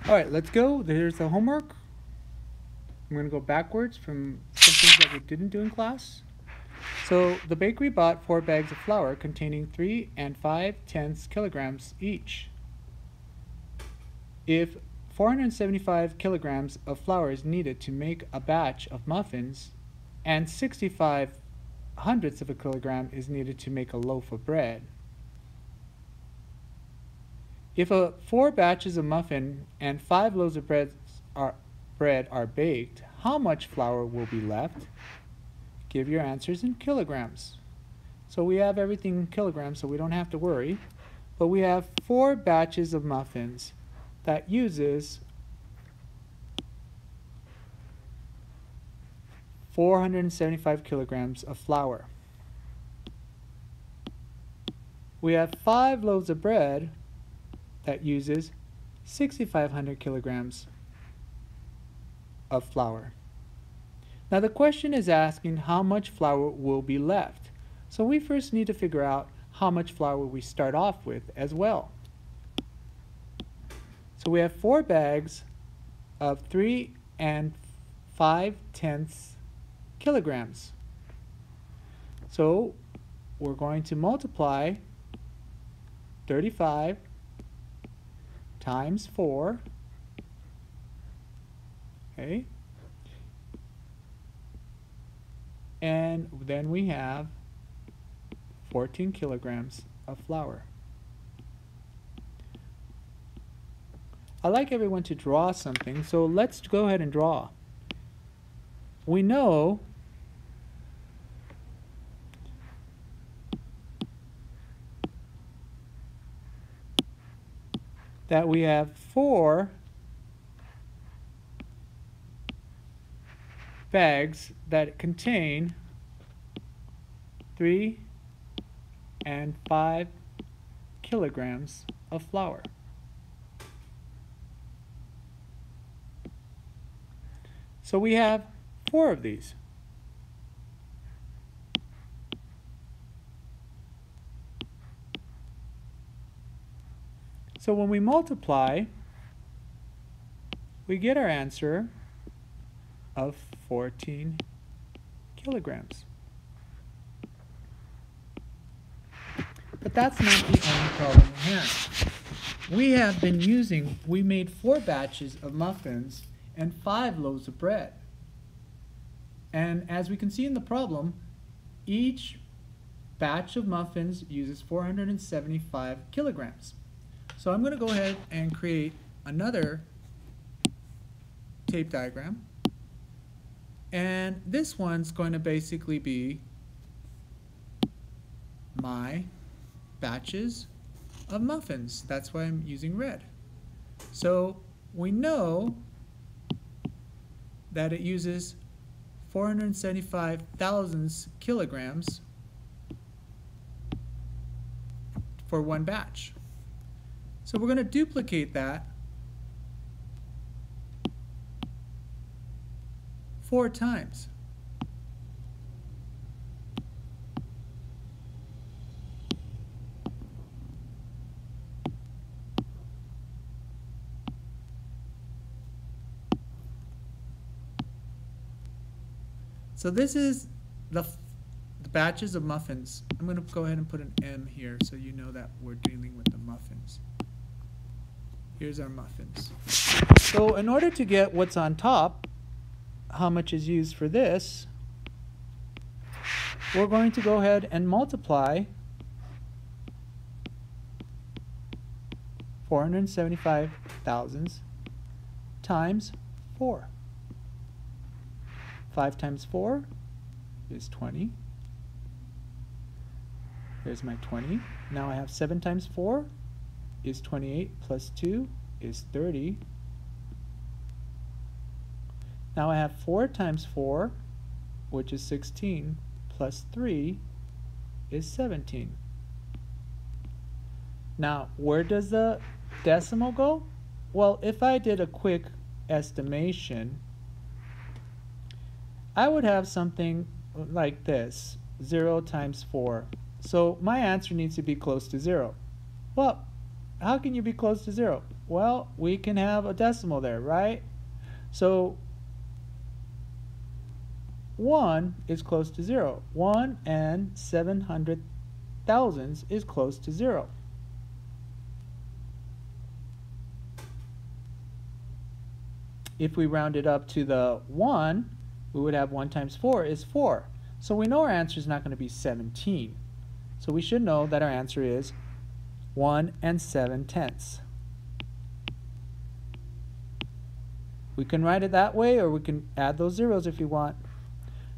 Alright, let's go. There's the homework. I'm going to go backwards from some things that we didn't do in class. So the bakery bought 4 bags of flour containing 3 and 5/10 kilograms each. If 475 kilograms of flour is needed to make a batch of muffins, and 65 hundredths of a kilogram is needed to make a loaf of bread. If 4 batches of muffin and 5 loaves of bread are baked, how much flour will be left? Give your answers in kilograms. So we have everything in kilograms, so we don't have to worry. But we have 4 batches of muffins that uses 475 kilograms of flour. We have 5 loaves of bread that uses 6,500 kilograms of flour. Now the question is asking how much flour will be left. So we first need to figure out how much flour we start off with as well. So we have 4 bags of 3 and 5/10 kilograms. So we're going to multiply 35 times 4, okay, and then we have 14 kilograms of flour. I'd like everyone to draw something, so let's go ahead and draw. We know that we have 4 bags that contain 3 and 5 kilograms of flour. So we have 4 of these. So when we multiply, we get our answer of 14 kilograms. But that's not the only problem we have. We made 4 batches of muffins and 5 loaves of bread. And as we can see in the problem, each batch of muffins uses 475 kilograms. So I'm going to go ahead and create another tape diagram. And this one's going to basically be my batches of muffins. That's why I'm using red. So we know that it uses 475,000 kilograms for one batch. So we're going to duplicate that 4 times. So this is the batches of muffins. I'm going to go ahead and put an M here so you know that we're dealing with the muffins. Here's our muffins. So in order to get what's on top, how much is used for this, we're going to go ahead and multiply 475,000 times 4. 5 times 4 is 20. There's my 20. Now I have 7 times 4 is 28 plus 2 is 30. Now I have 4 times 4, which is 16, plus 3 is 17. Now, where does the decimal go? Well, if I did a quick estimation, I would have something like this, 0 times 4. So my answer needs to be close to 0. Well, how can you be close to 0? Well, we can have a decimal there, right? So 1 is close to 0. 1 and 700 thousandths is close to 0. If we round it up to the 1, we would have 1 times 4 is 4. So we know our answer is not going to be 17. So we should know that our answer is 1 and 7/10. We can write it that way, or we can add those zeros if you want.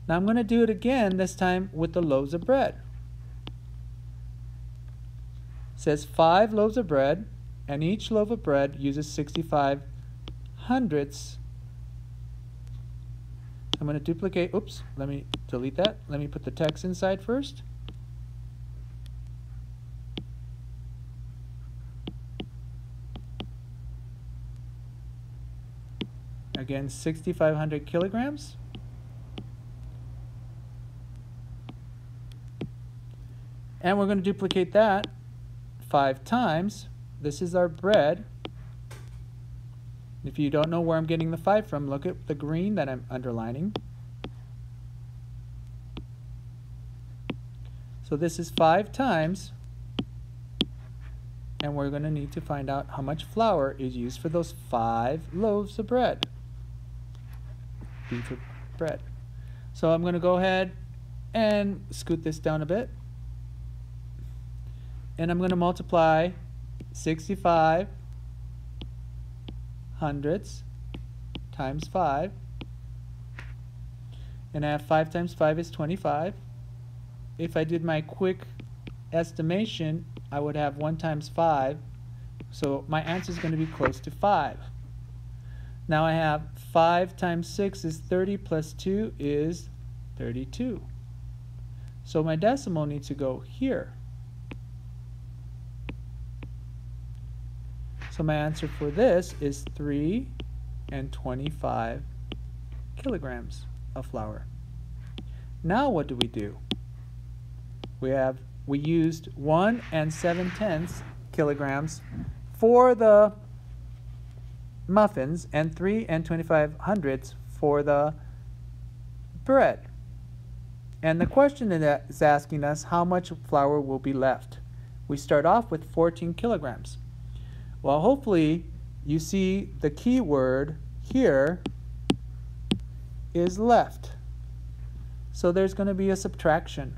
Now I'm going to do it again, this time with the loaves of bread. It says 5 loaves of bread, and each loaf of bread uses 65 hundredths. I'm going to duplicate, oops, let me delete that. Let me put the text inside first. Again, 6,500 kilograms. And we're going to duplicate that 5 times. This is our bread. If you don't know where I'm getting the 5 from, look at the green that I'm underlining. So this is 5 times, and we're going to need to find out how much flour is used for those 5 loaves of bread. B for bread. So I'm going to go ahead and scoot this down a bit. And I'm going to multiply 65 hundredths times 5. And I have 5 times 5 is 25. If I did my quick estimation, I would have 1 times 5. So my answer is going to be close to 5. Now I have 5 times 6 is 30 plus 2 is 32. So my decimal needs to go here. So my answer for this is 3 and 25 kilograms of flour. Now what do? We used 1 and 7/10 kilograms for the muffins and 3 and 25 hundredths for the bread. And the question is asking us how much flour will be left. We start off with 14 kilograms. Well, hopefully you see the key word here is left. So there's going to be a subtraction.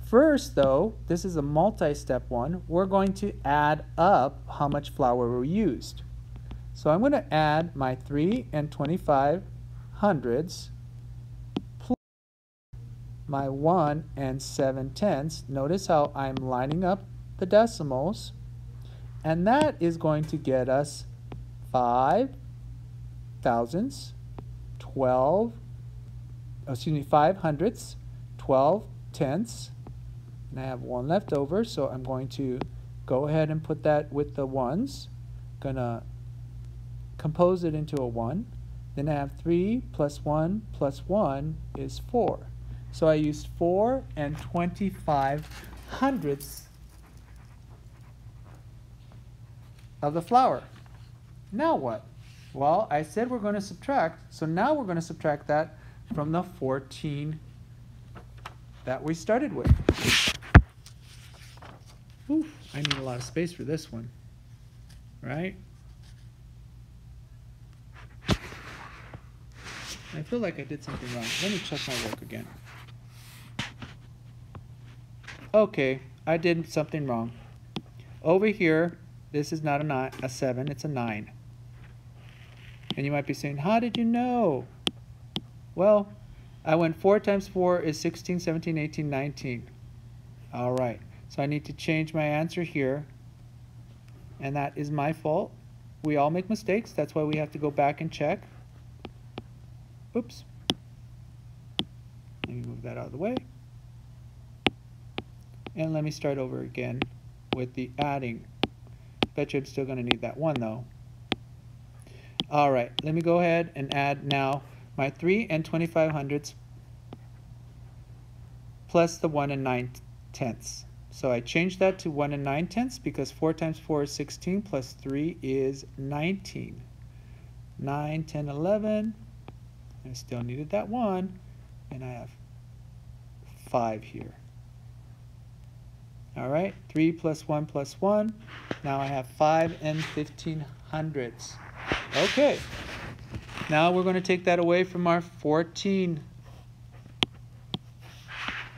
First, though, this is a multi-step one, we're going to add up how much flour we used. So I'm going to add my 3 and 25 hundredths plus my 1 and 7/10. Notice how I'm lining up the decimals. And that is going to get us 5 thousandths, 5 hundredths, 12 tenths, and I have 1 left over, so I'm going to go ahead and put that with the ones. Gonna compose it into a 1. Then I have 3 plus 1 plus 1 is 4. So I used 4 and 25 hundredths of the flour. Now what? Well, I said we're going to subtract, so now we're going to subtract that from the 14 that we started with. Ooh, I need a lot of space for this one, right? I feel like I did something wrong. Let me check my work again. Okay, I did something wrong. Over here, this is not a 7, it's a 9. And you might be saying, how did you know? Well, I went 4 times 4 is 16, 17, 18, 19. All right, so I need to change my answer here. And that is my fault. We all make mistakes. That's why we have to go back and check. Oops. Let me move that out of the way. And let me start over again with the adding. Bet you I'm still going to need that 1 though. All right, let me go ahead and add now my 3 and 25 hundredths plus the 1 and 9/10. So I changed that to 1 9/10 because 4 times 4 is 16 plus 3 is 19. 9, 10, 11. I still needed that 1, and I have 5 here. All right, 3 plus 1 plus 1. Now I have 5 and 15/100ths. Okay, now we're going to take that away from our 14.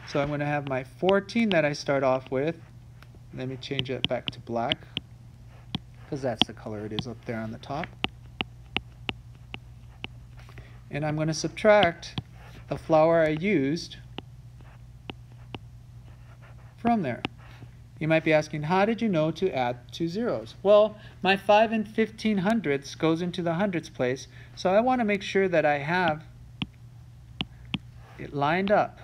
So I'm going to have my 14 that I start off with. Let me change it back to black, because that's the color it is up there on the top. And I'm going to subtract the flour I used from there. You might be asking, how did you know to add 2 zeros? Well, my 5 and 15/100ths goes into the hundredths place, so I want to make sure that I have it lined up.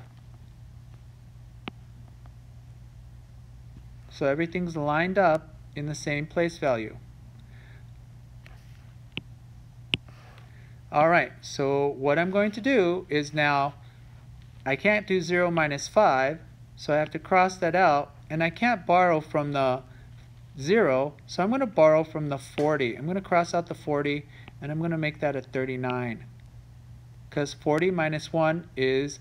So everything's lined up in the same place value. All right, so what I'm going to do is now, I can't do 0 minus 5, so I have to cross that out, and I can't borrow from the 0, so I'm going to borrow from the 40. I'm going to cross out the 40, and I'm going to make that a 39, because 40 minus 1 is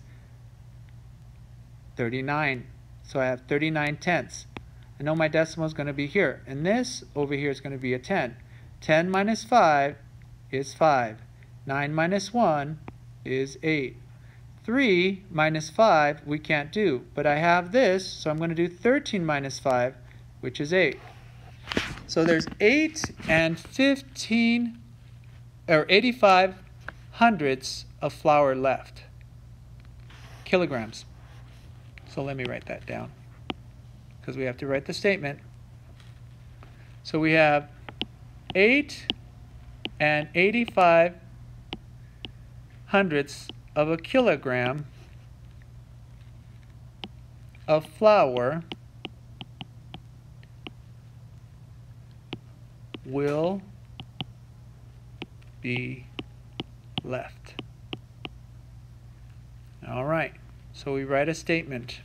39, so I have 39/10. I know my decimal is going to be here, and this over here is going to be a 10. 10 minus 5 is 5. 9 minus 1 is 8. 3 minus 5 we can't do, but I have this, so I'm going to do 13 minus 5, which is 8. So there's 8 and 15, or 85/100ths of flour left. Kilograms. So let me write that down, because we have to write the statement. So we have 8 and 85/100ths of a kilogram of flour will be left. All right, so we write a statement.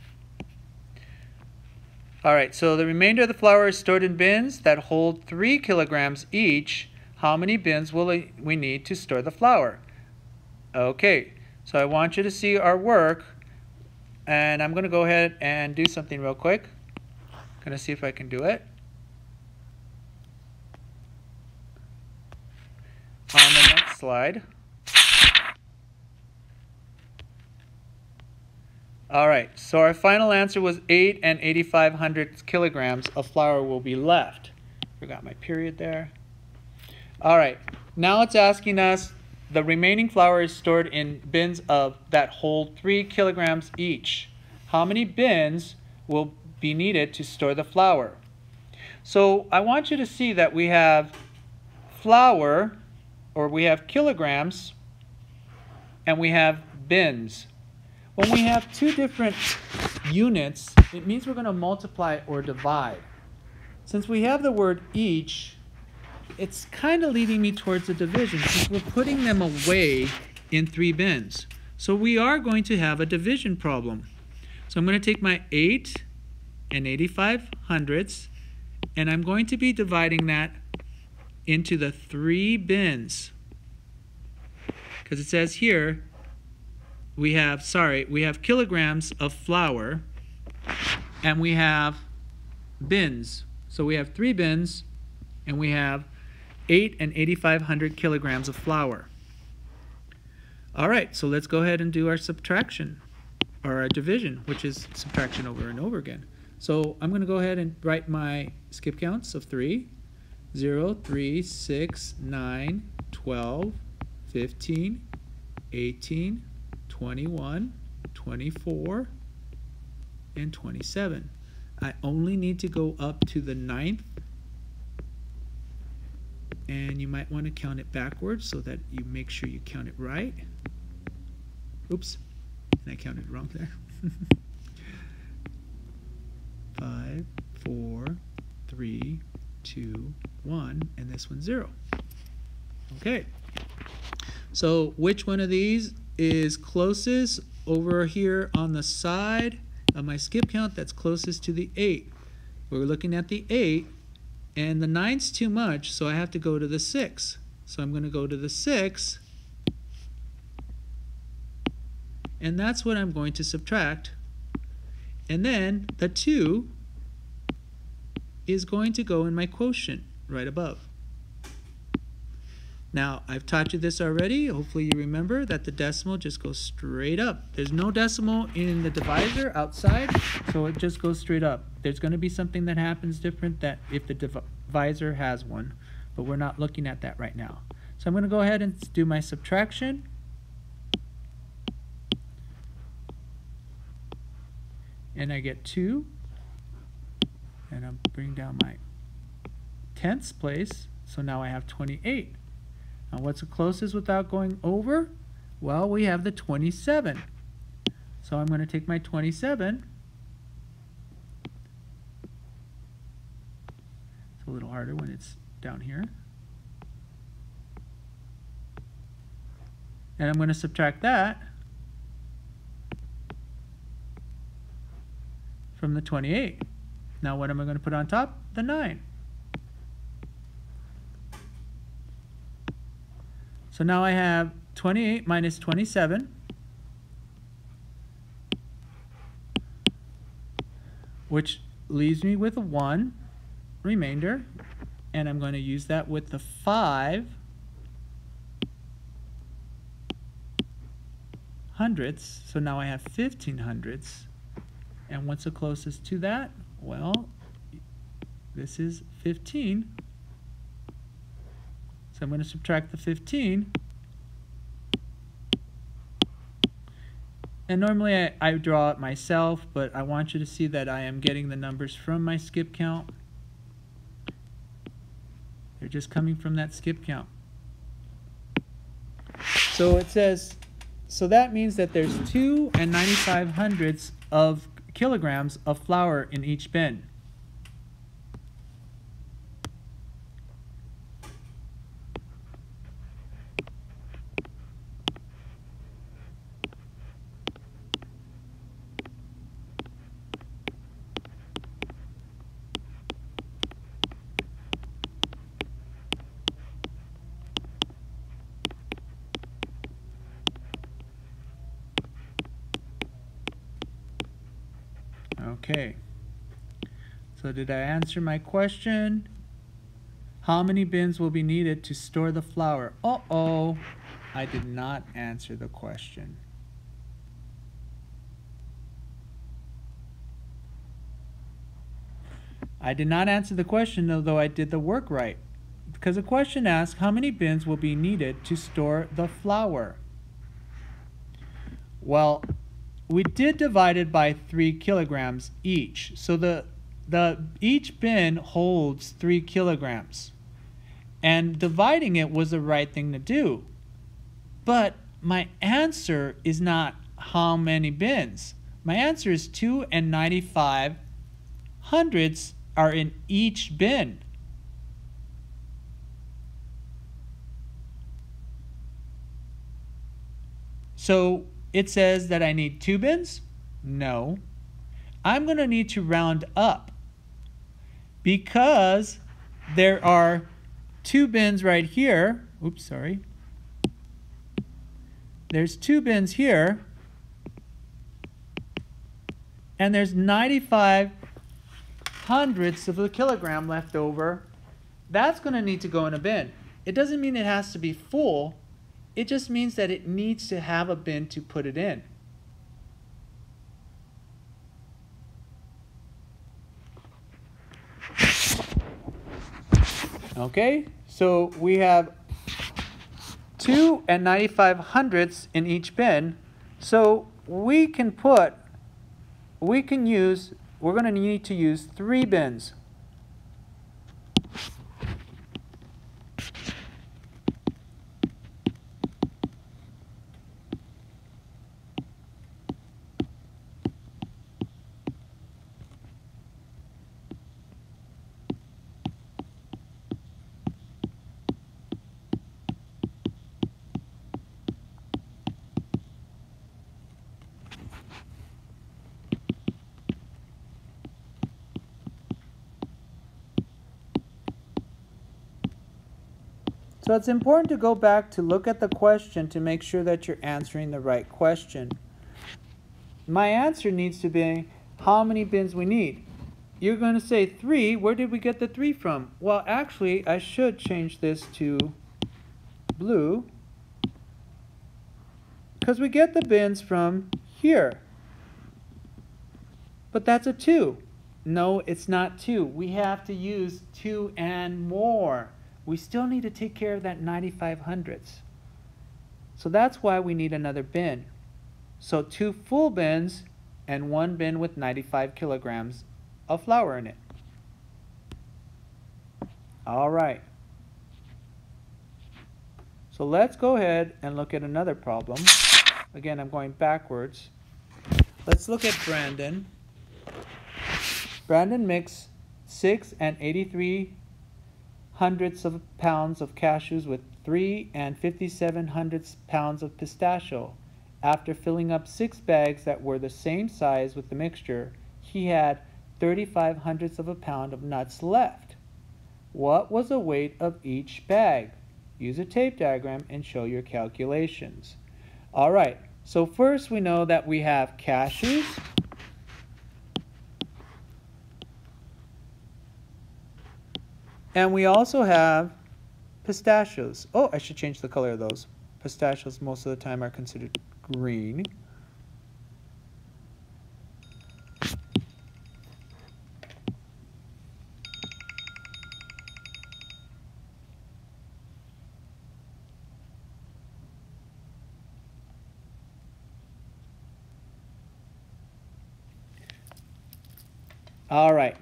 All right, so the remainder of the flour is stored in bins that hold 3 kilograms each. How many bins will we need to store the flour? Okay, so I want you to see our work, and I'm going to go ahead and do something real quick. I'm going to see if I can do it. On the next slide. All right, so our final answer was 8 and 85/100 kilograms of flour will be left. Forgot my period there. All right, now it's asking us, the remaining flour is stored in bins that hold 3 kilograms each. How many bins will be needed to store the flour? So I want you to see that we have flour, or we have kilograms, and we have bins. When we have two different units, it means we're going to multiply or divide. Since we have the word each, it's kind of leading me towards a division, since we're putting them away in 3 bins. So we are going to have a division problem. So I'm going to take my 8 and 85/100ths, and I'm going to be dividing that into the 3 bins. Because it says here, we have kilograms of flour, and we have bins. So we have 3 bins, and we have 8 and 85/100 kilograms of flour. All right, so let's go ahead and do our subtraction, or our division, which is subtraction over and over again. So I'm going to go ahead and write my skip counts of 3. 0, 3, 6, 9, 12, 15, 18, 21, 24, and 27. I only need to go up to the 9th, and you might want to count it backwards so that you make sure you count it right. Oops, and I counted wrong there. 5, 4, 3, 2, 1, and this one's 0. Okay, so which one of these is closest? Over here on the side of my skip count that's closest to the 8. We're looking at the 8, and the 9's too much, so I have to go to the 6. So I'm going to go to the 6, and that's what I'm going to subtract. And then the 2 is going to go in my quotient right above. Now, I've taught you this already. Hopefully you remember that the decimal just goes straight up. There's no decimal in the divisor outside, so it just goes straight up. There's going to be something that happens different that if the divisor has one, but we're not looking at that right now. So I'm going to go ahead and do my subtraction. And I get 2. And I'll bring down my tenths place. So now I have 28. Now what's the closest without going over? Well, we have the 27. So I'm going to take my 27. It's a little harder when it's down here. And I'm going to subtract that from the 28. Now what am I going to put on top? The 9. So now I have 28 minus 27, which leaves me with a 1 remainder, and I'm going to use that with the 5 hundredths. So now I have 15 hundredths. And what's the closest to that? Well, this is 15. So I'm going to subtract the 15. And normally I draw it myself, but I want you to see that I am getting the numbers from my skip count. They're just coming from that skip count. So it says, so that means that there's 2 95 hundredths of kilograms of flour in each bin. Okay, so did I answer my question? How many bins will be needed to store the flour? Uh-oh, I did not answer the question. I did not answer the question, although I did the work right. Because the question asks, how many bins will be needed to store the flour? Well, we did divide it by 3 kilograms each. So each bin holds 3 kilograms. And dividing it was the right thing to do. But my answer is not how many bins. My answer is 2 95 hundredths are in each bin. So it says that I need 2 bins? No. I'm going to need to round up because there are 2 bins right here. Oops, sorry. There's 2 bins here, and there's 95 hundredths of a kilogram left over. That's going to need to go in a bin. It doesn't mean it has to be full. It just means that it needs to have a bin to put it in. Okay, so we have 2 95 hundredths in each bin. So we're going to need to use 3 bins. So it's important to go back to look at the question to make sure that you're answering the right question. My answer needs to be how many bins we need. You're going to say 3. Where did we get the 3 from? Well, actually, I should change this to blue because we get the bins from here. But that's a 2. No, it's not 2. We have to use 2 and more. We still need to take care of that 95 hundredths. So that's why we need another bin. So 2 full bins and 1 bin with 95 kilograms of flour in it. All right. So let's go ahead and look at another problem. Again, I'm going backwards. Let's look at Brandon. Brandon mixed 6 and 83 hundredths of pounds of cashews with 3 and 57 hundredths pounds of pistachio. After filling up 6 bags that were the same size with the mixture, he had 35 hundredths of a pound of nuts left. What was the weight of each bag? Use a tape diagram and show your calculations. All right, so first we know that we have cashews. And we also have pistachios. Oh, I should change the color of those. Pistachios most of the time are considered green. All right.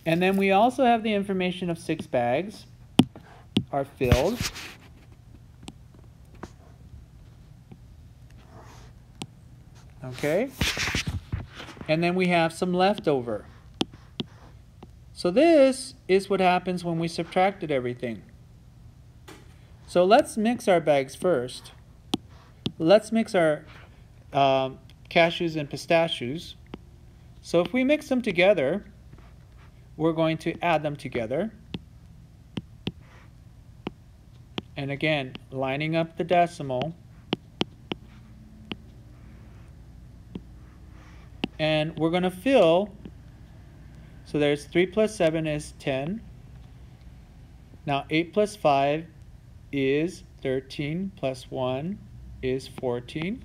And then we also have the information of 6 bags are filled. Okay. And then we have some leftover. So this is what happens when we subtracted everything. So let's mix our bags first. Let's mix our cashews and pistachios. So if we mix them together, we're going to add them together. And again, lining up the decimal. And we're going to fill. So there's 3 plus 7 is 10. Now 8 plus 5 is 13 plus 1 is 14.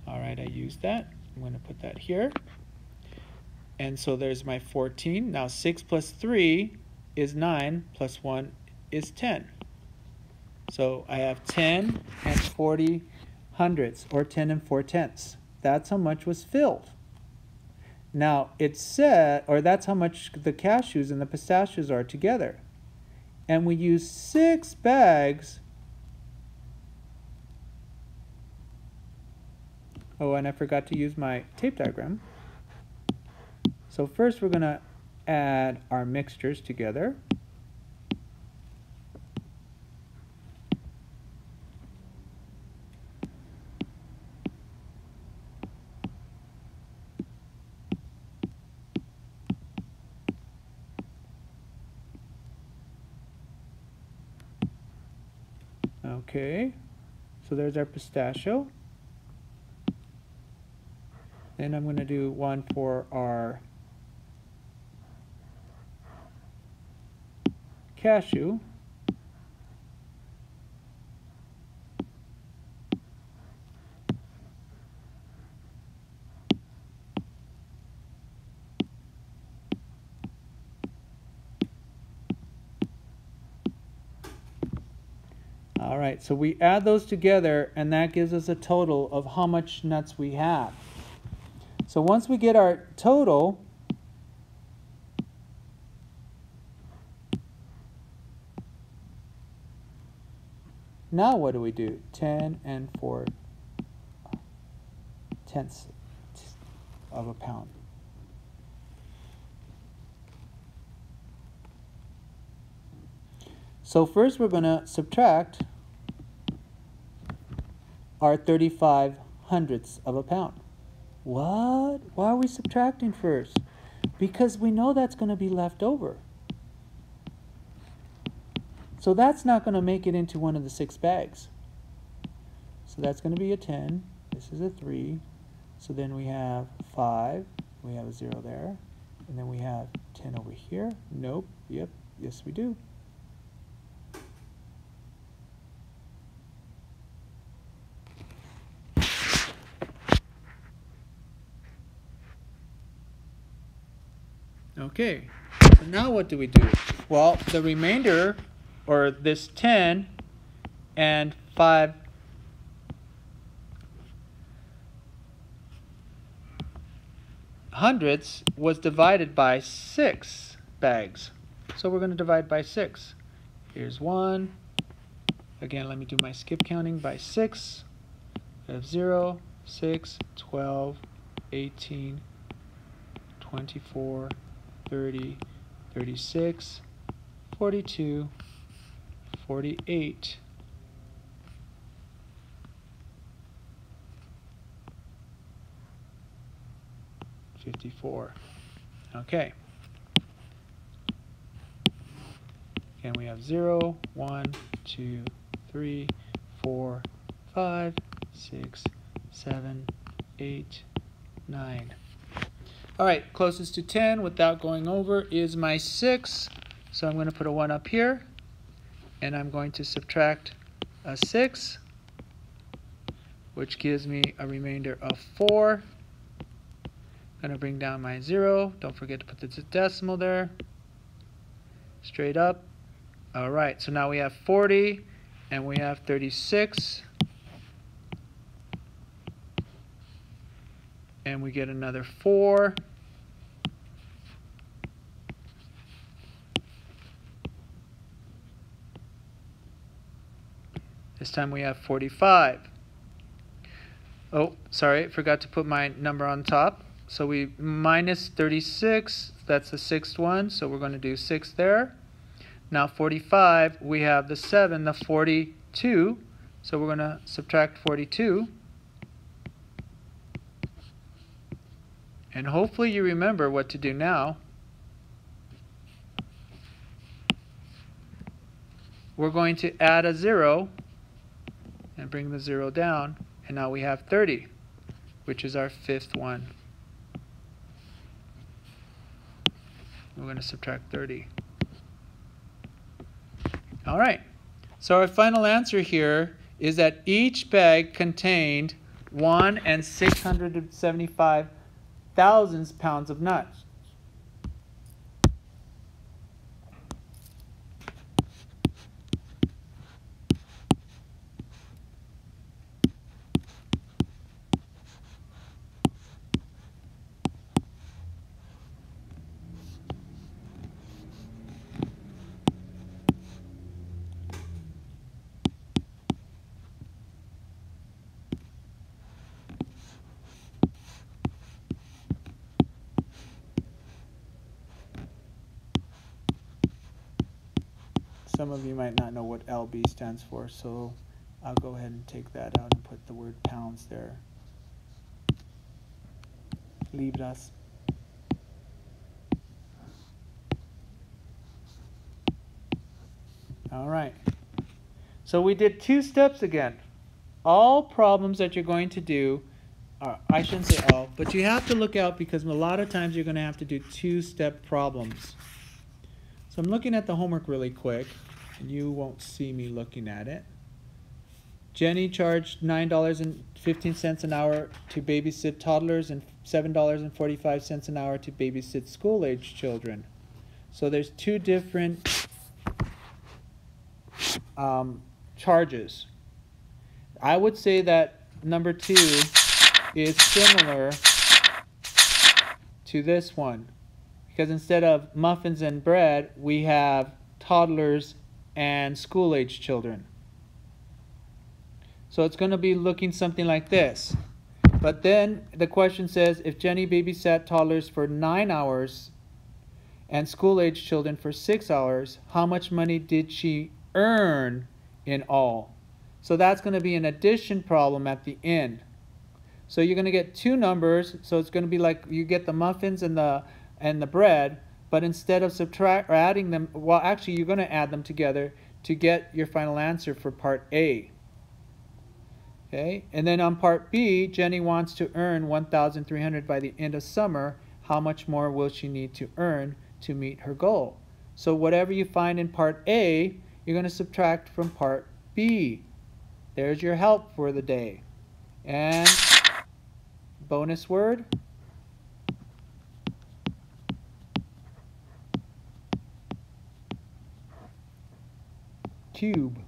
All right, I used that. I'm going to put that here. And so there's my 14. Now 6 plus 3 is 9, plus 1 is 10. So I have 10 and 40 hundredths, or 10 and 4 tenths. That's how much was filled. Now it said, or that's how much the cashews and the pistachios are together. And we use 6 bags. Oh, and I forgot to use my tape diagram. So first we're going to add our mixtures together. Okay, so there's our pistachio. Then I'm going to do one for our cashew. All right, so we add those together and that gives us a total of how much nuts we have. So once we get our total, now what do? 10 and 4 tenths of a pound. So first we're going to subtract our 35 hundredths of a pound. What? Why are we subtracting first? Because we know that's going to be left over. So that's not going to make it into one of the 6 bags. So that's going to be a 10. This is a 3. So then we have 5. We have a 0 there. And then we have 10 over here. Nope. Yep. Yes, we do. Okay. So now what do we do? Well, the remainder, or this 10 and 5 hundredths was divided by 6 bags. So we're going to divide by 6. Here's 1. Again, let me do my skip counting by 6. We have 0, 6, 12, 18, 24, 30, 36, 42, 48, 54. Okay. Again, we have 0, 1, 2, 3, 4, 5, 6, 7, 8, 9. All right, closest to 10 without going over is my 6. So I'm going to put a 1 up here, and I'm going to subtract a 6, which gives me a remainder of 4. I'm going to bring down my 0. Don't forget to put the decimal there. Straight up. All right, so now we have 40, and we have 36. And we get another 4. This time we have 45. Oh, sorry, forgot to put my number on top. So we minus 36, that's the 6th one, so we're going to do 6 there. Now 45, we have the 7, the 42, so we're going to subtract 42. And hopefully you remember what to do now. We're going to add a 0 and bring the 0 down, and now we have 30, which is our 5th one. We're going to subtract 30. All right, so our final answer here is that each bag contained 1 675 thousandths pounds of nuts. Some of you might not know what LB stands for, so I'll go ahead and take that out and put the word pounds there. Libras. All right. So we did 2 steps again. All problems that you're going to do, I shouldn't say all, but you have to look out because a lot of times you're going to have to do 2-step problems. So I'm looking at the homework really quick, and you won't see me looking at it. Jenny charged $9.15 an hour to babysit toddlers and $7.45 an hour to babysit school-age children. So there's 2 different charges. I would say that number 2 is similar to this one, because instead of muffins and bread, we have toddlers and school-age children. So it's going to be looking something like this. But then the question says, if Jenny babysat toddlers for 9 hours and school-age children for 6 hours, how much money did she earn in all? So that's going to be an addition problem at the end. So you're going to get 2 numbers. So it's going to be like you get the muffins and the bread, but instead of adding them, well, actually you're going to add them together to get your final answer for part A. Okay, and then on part B, Jenny wants to earn 1,300 by the end of summer. How much more will she need to earn to meet her goal? So whatever you find in part A, you're going to subtract from part B. There's your help for the day. And bonus word, cube.